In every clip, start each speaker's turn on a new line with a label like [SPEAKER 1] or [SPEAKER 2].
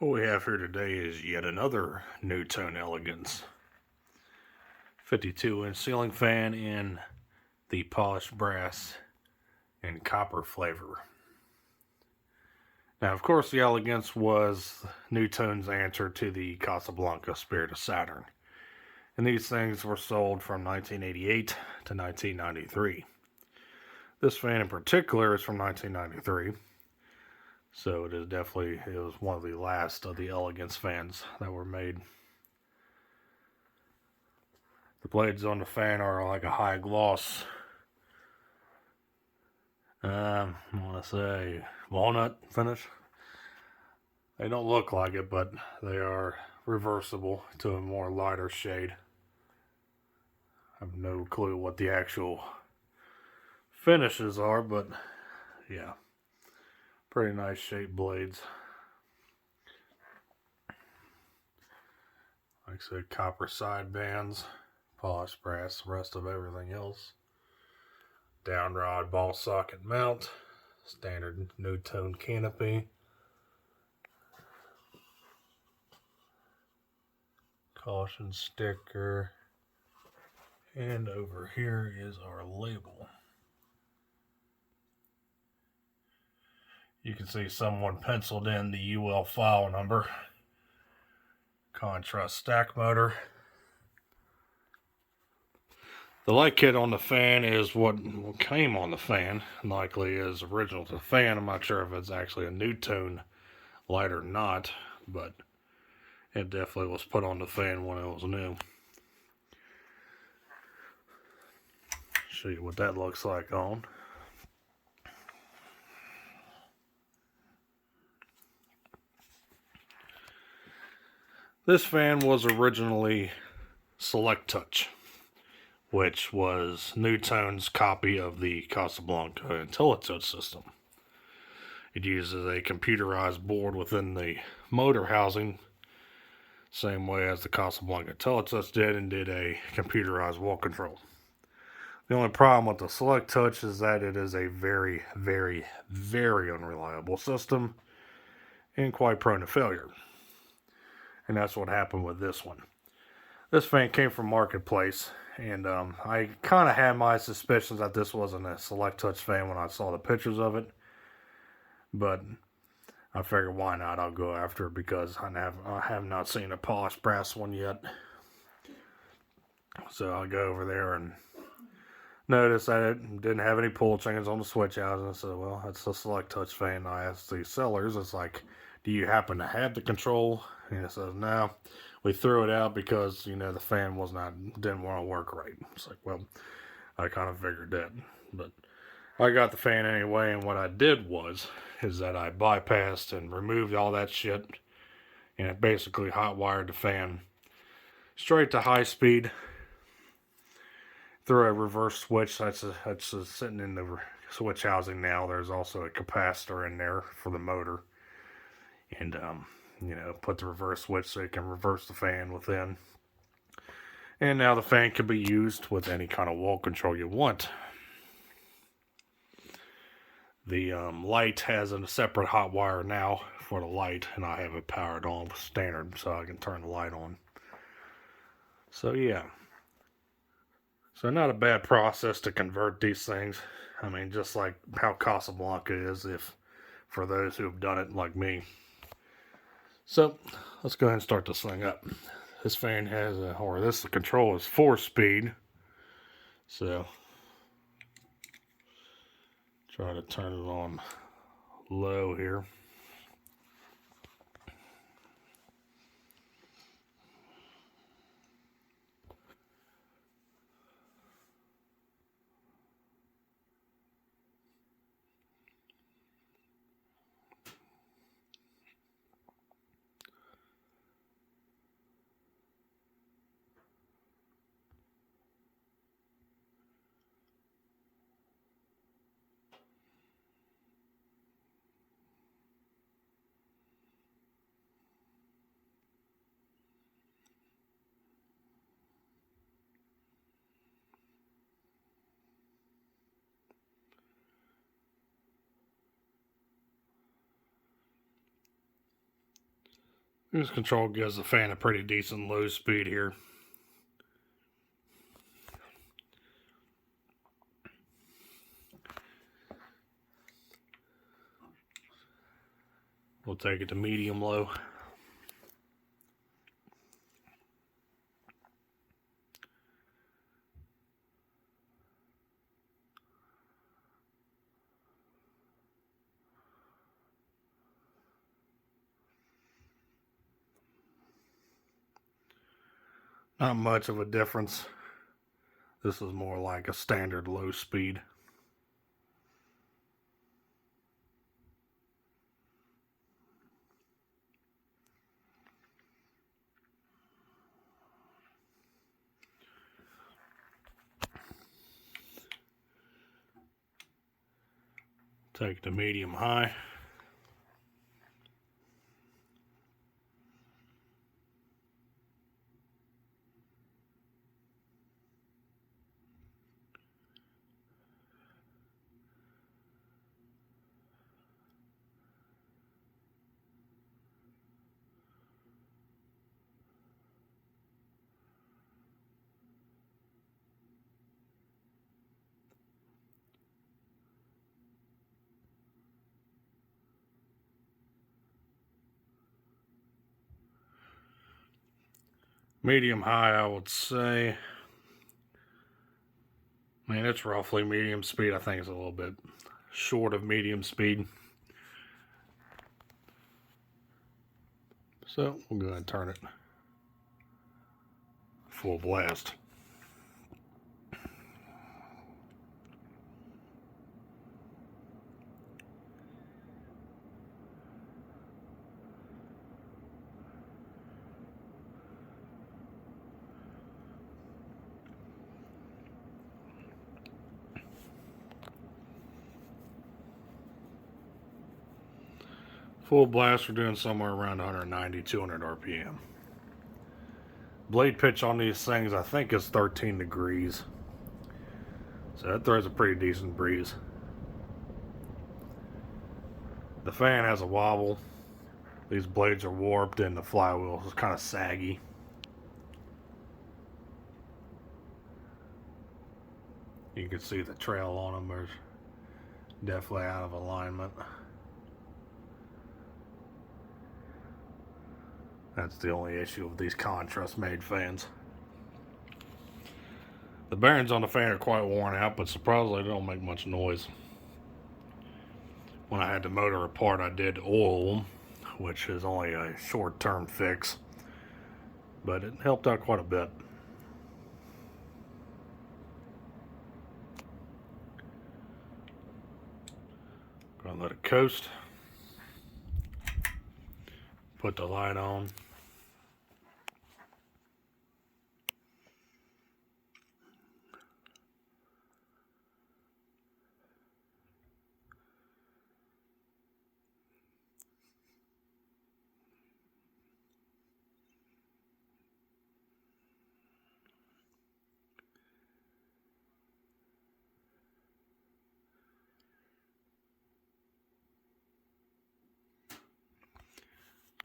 [SPEAKER 1] What we have here today is yet another NuTone Elegance 52-inch ceiling fan in the polished brass and copper flavor. Now, of course, the Elegance was NuTone's answer to the Casablanca Spirit of Saturn, and these things were sold from 1988 to 1993. This fan in particular is from 1993. So it was one of the last of the Elegance fans that were made. The blades on the fan are like a high gloss, I want to say walnut finish. They don't look like it, but they are reversible to a more lighter shade. I have no clue what the actual finishes are, but yeah. Pretty nice shaped blades. Like I said, copper side bands, polished brass, the rest of everything else. Down rod ball socket mount, standard NuTone canopy. Caution sticker. And over here is our label. You can see someone penciled in the UL file number. Contrast stack motor. The light kit on the fan is what came on the fan. Likely is original to the fan. I'm not sure if it's actually a NuTone light or not, but it definitely was put on the fan when it was new. Show you what that looks like on. This fan was originally Select Touch, which was NuTone's copy of the Casablanca Intelligence system. It uses a computerized board within the motor housing, same way as the Casablanca Intelligence did, and did a computerized wall control. The only problem with the Select Touch is that it is a very, very, very unreliable system and quite prone to failure. And that's what happened with this one. This fan came from Marketplace, and I kind of had my suspicions that this wasn't a Select Touch fan when I saw the pictures of it. But I figured, why not? I'll go after it because I have not seen a polished brass one yet. So I'll go over there and notice that it didn't have any pull chains on the switch housing. I said, well, that's a Select Touch fan. I asked the sellers, it's like, do you happen to have the control? And it says, no, we threw it out because, the fan didn't want to work right. It's like, well, I kind of figured that. But I got the fan anyway, and what I did is that I bypassed and removed all that shit, and it basically hot wired the fan straight to high speed through a reverse switch. That's sitting in the switch housing now. There's also a capacitor in there for the motor. And, put the reverse switch so you can reverse the fan within. And now the fan can be used with any kind of wall control you want. The light has a separate hot wire now for the light, and I have it powered on with standard so I can turn the light on. So, yeah. So, not a bad process to convert these things. I mean, just like how Casablanca is, for those who have done it like me. So, let's go ahead and start this thing up. This fan the control is 4-speed. So, try to turn it on low here. This control gives the fan a pretty decent low speed here. We'll take it to medium low. Not much of a difference. This is more like a standard low speed. Take it to medium high. Medium high, I would say. I mean, it's roughly medium speed. I think it's a little bit short of medium speed. So we'll go ahead and turn it full blast. Full blast, we're doing somewhere around 190, 200 RPM. Blade pitch on these things, I think, is 13 degrees. So that throws a pretty decent breeze. The fan has a wobble. These blades are warped and the flywheel is kind of saggy. You can see the trail on them are definitely out of alignment. That's the only issue with these contrast made fans. The bearings on the fan are quite worn out, but surprisingly they don't make much noise. When I had the motor apart, I did oil them, which is only a short-term fix, but it helped out quite a bit. Gonna let it coast. Put the light on.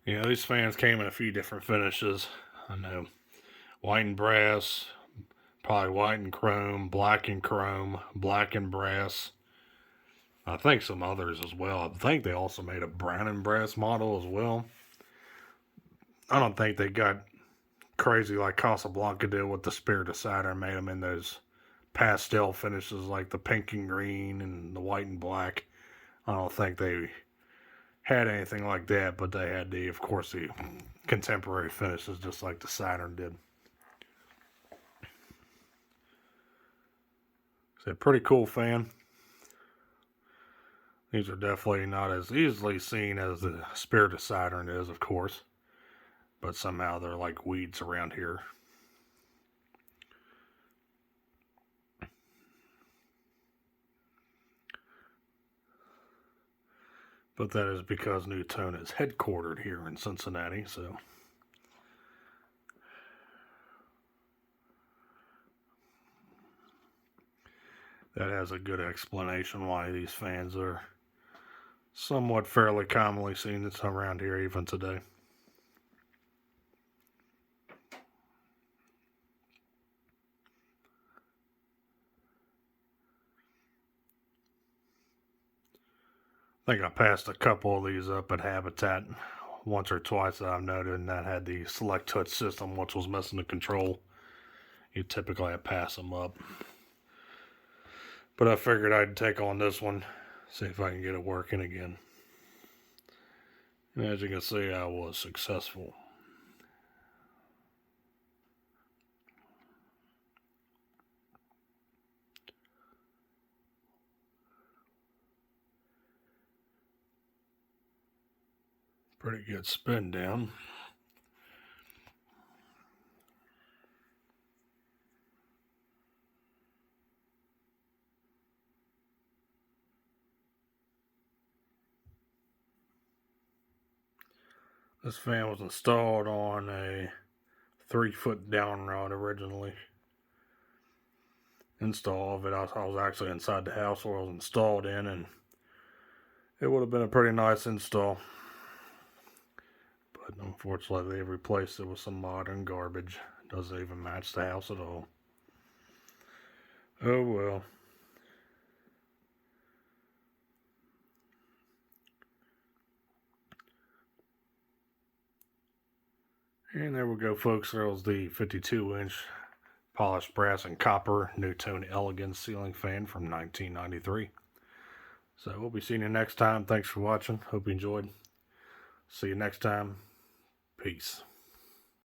[SPEAKER 1] Yeah, these fans came in a few different finishes. I know. White and brass, probably white and chrome, black and chrome, black and brass. I think some others as well. I think they also made a brown and brass model as well. I don't think they got crazy like Casablanca did with the Spirit of Saturn, made them in those pastel finishes like the pink and green and the white and black. I don't think they had anything like that, but they had of course, the contemporary finishes just like the Saturn did. It's a pretty cool fan. These are definitely not as easily seen as the Spirit of Saturn is, of course, but somehow they're like weeds around here. But that is because NuTone is headquartered here in Cincinnati, so that has a good explanation why these fans are somewhat fairly commonly seen around here even today. I think I passed a couple of these up at Habitat once or twice that I've noted, and that had the Select Touch system, which was missing the control. You typically pass them up. But I figured I'd take on this one, see if I can get it working again. And as you can see, I was successful. Pretty good spin down. This fan was installed on a 3-foot down rod originally. Install of it, I was actually inside the house where it was installed in, and it would have been a pretty nice install. But unfortunately, they replaced it with some modern garbage. Doesn't even match the house at all. Oh well. And there we go, folks. There was the 52-inch polished brass and copper NuTone Elegance ceiling fan from 1993. So we'll be seeing you next time. Thanks for watching. Hope you enjoyed. See you next time. Peace.